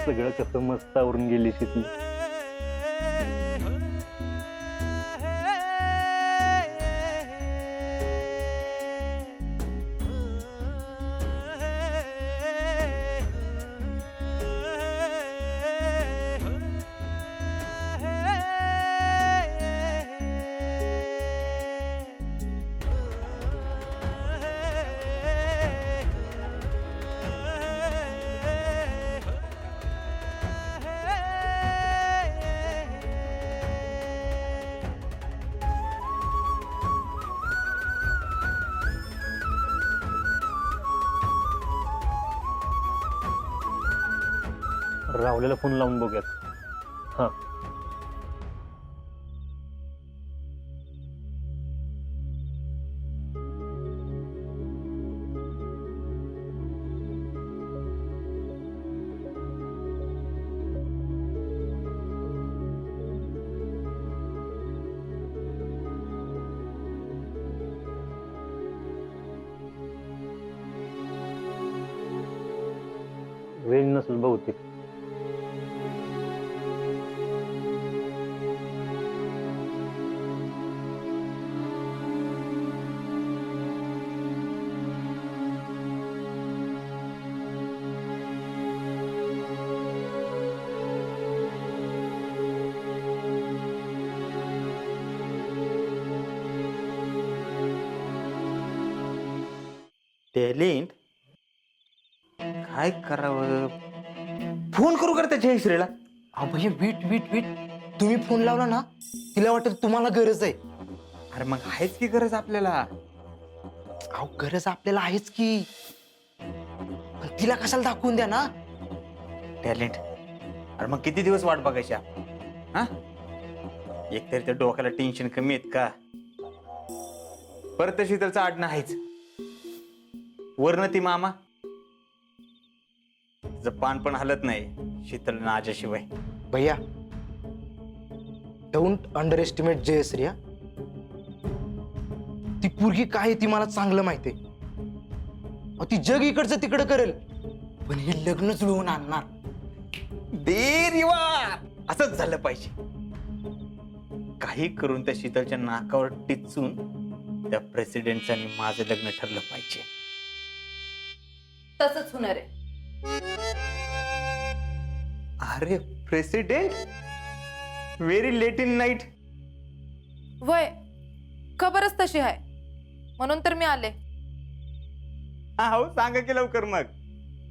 सगळं कसं मस्त आवरून गेली ती. राहुल्याला फोन लावून बघूयात. हा रेंज नसेल बहुतेक. टॅलेंट काय करावं? फोन करू कर त्याच्या श्रेला. भैया वीट वीट वीट तुम्ही फोन लावला ना तिला वाटेल तुम्हाला गरज आहे. अरे मग आहेच की गरज आपल्याला. अहो गरज आपल्याला आहेच की पण तिला कशाला दाखवून द्या ना. टॅलेंट अरे मग किती दिवस वाट बघायच्या? हा एकतरी त्या डोक्याला टेन्शन कमी आहेत का? परत शीतलचं आडणं आहेच. वरनं ती मामा पान पण हलत नाही शीतल नाच्याशिवाय. भैया डोंट अंडर एस्टिमेट जयश्री. ती पोरगी काय ती मला चांगलं माहितीये. ती जग इकडचं तिकडं करेल पण हे लग्न जुळवून आणणार. देवा असंच झालं पाहिजे. काही करून त्या शीतलच्या नाकावर टिचून त्या प्रेसिडेंटचं आणि माझं लग्न ठरलं पाहिजे. तसंच होणार आहे. अरे president very late in night. वय खबरच तशी आहे म्हणून तर मी आले. हो सांगा की लवकर मग.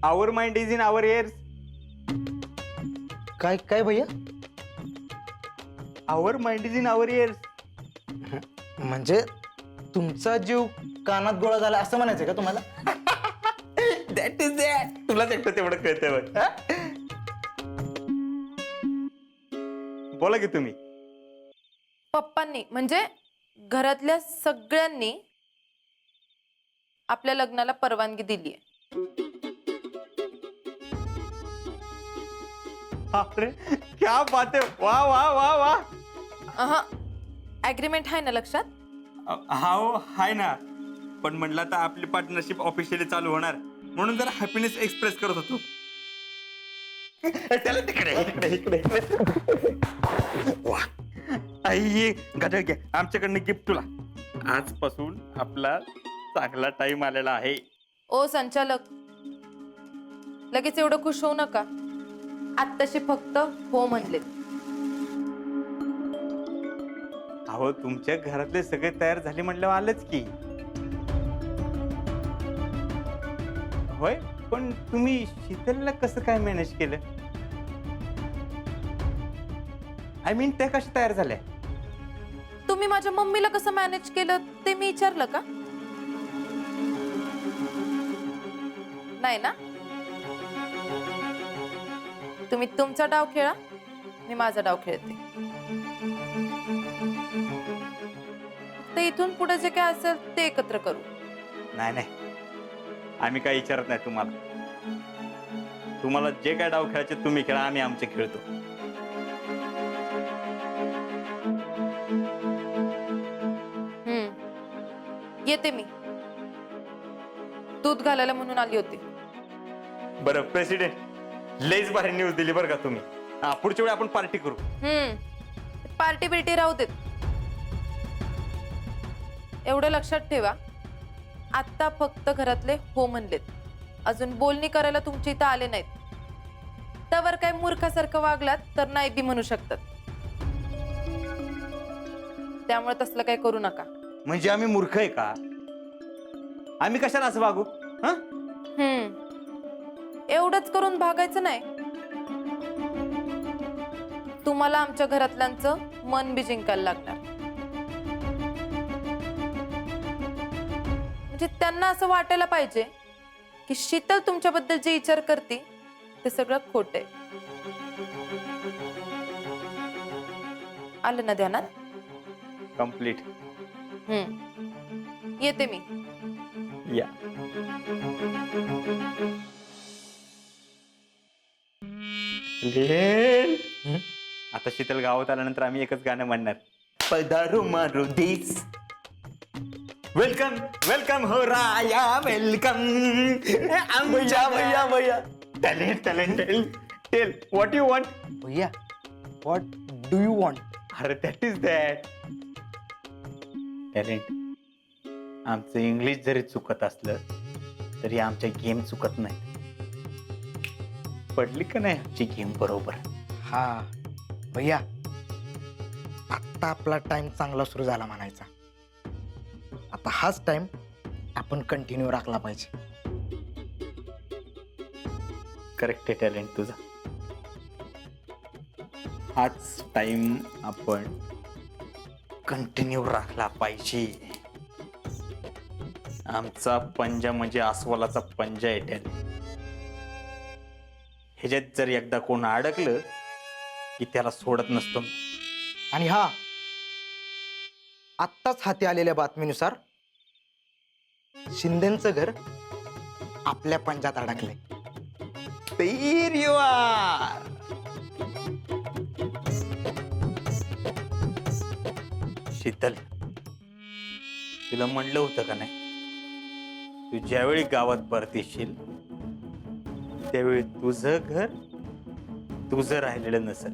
Our mind is in our ears. काय काय भैया? Our mind is in our ears. म्हणजे तुमचा जीव कानात गोळा झाला असं म्हणायचं का तुम्हाला? That is that. तुलाच एकटं तेवढं कळतंय बघ. बोला की तुम्ही. पप्पांनी म्हणजे घरातल्या सगळ्यांनी आपल्या लग्नाला परवानगी दिली आहे. अरे क्या बात आहे. वा वा वा वा. ऍग्रीमेंट आहे ना लक्षात? हो हाय ना. पण म्हणलं तर आपली पार्टनरशिप ऑफिशियली चालू होणार म्हणून जरा हॅपीनेस एक्सप्रेस करत होतो. त्याला तिकडे इकडे इकडे वा. आई गदळ घ्या आमच्याकडनं गिफ्ट तुला. आजपासून आपला चांगला टाइम आलेला आहे. ओ संचालक लगेच एवढं खुश होऊ नका. आत्ताशी फक्त हो म्हणले. अहो तुमच्या घरातले सगळे तयार झाले म्हणल्यावर आलंच की. होय पण तुम्ही शीतलला कसं काय मॅनेज केलं? आय मीन त्या कशा तयार झाल्या? तुम्ही माझ्या मम्मीला कसं मॅनेज केलं ते मी विचारलं का? नाही ना. तुम्ही तुमचा डाव खेळा मी माझा डाव खेळते. ते इथून पुढे जे काय असेल ते एकत्र करू. नाही नाही आम्ही काही विचारत नाही तुम्हाला. तुम्हाला जे काय डाव खेळायचे तुम्ही खेळा. आम्ही आमचे खेळतो. येते मी. दूध घालायला म्हणून आली होती. बरं प्रेसिडेंट लईच भारी न्यूज दिली बरं का तुम्ही. पुढच्या वेळी आपण पार्टी करू. पार्टी बिर्टी राहू देत. एवढं लक्षात ठेवा, आत्ता फक्त घरातले हो म्हणलेत, अजून बोलणी करायला तुमच्या इथं आले नाहीत. त्यावर काय मूर्खासारखं वागलात तर नाही बी म्हणू शकतात. त्यामुळे तसलं काय करू नका. म्हणजे आम्ही मूर्ख आहे का? आम्ही कशाला असं वागू? एवढंच करून भागायचं नाही. तुम्हाला आमच्या घरातल्यांचं मन बी जिंकायला लागणार. म्हणजे त्यांना असं वाटायला पाहिजे की शीतल तुमच्याबद्दल जे विचार करते ते सगळं खोट आहे. आलं ना ध्यानात? कम्प्लीट. येते मी. या. आता शीतल गावात आल्यानंतर आम्ही एकच गाणं म्हणणार. पदारू मारू दिस, वेलकम वेलकम हो राया वेलकम. भैया भैया भैया talent talent tell what you want. भैया व्हॉट डू यू वॉन्ट? अरे दॅट इज दॅट टॅलेंट. आमचं इंग्लिश जरी चुकत असलं तरी आमच्या गेम चुकत नाही. पडली का नाही आमची गेम बरोबर? हा भैया, आता आपला टाइम चांगला सुरू झाला म्हणायचा. आता हाच टाइम आपण कंटिन्यू राखला पाहिजे. करेक्ट आहे टॅलेंट तुझा. हाच टाइम आपण कंटिन्यू राखला पाहिजे. आमचा पंजा म्हणजे अस्वलाचा पंजा आहे टॅलेंट. ह्याच्यात जर एकदा कोण अडकलं की त्याला सोडत नसतो. आणि हा, आत्ताच हाती आलेल्या बातमीनुसार शिंदेचं घर आपल्या पंजात अडकलंय. शीतल, तुला म्हणलं होतं का नाही, तू ज्यावेळी गावात परत येशील त्यावेळी तुझं घर तुझं राहिलेलं नसेल.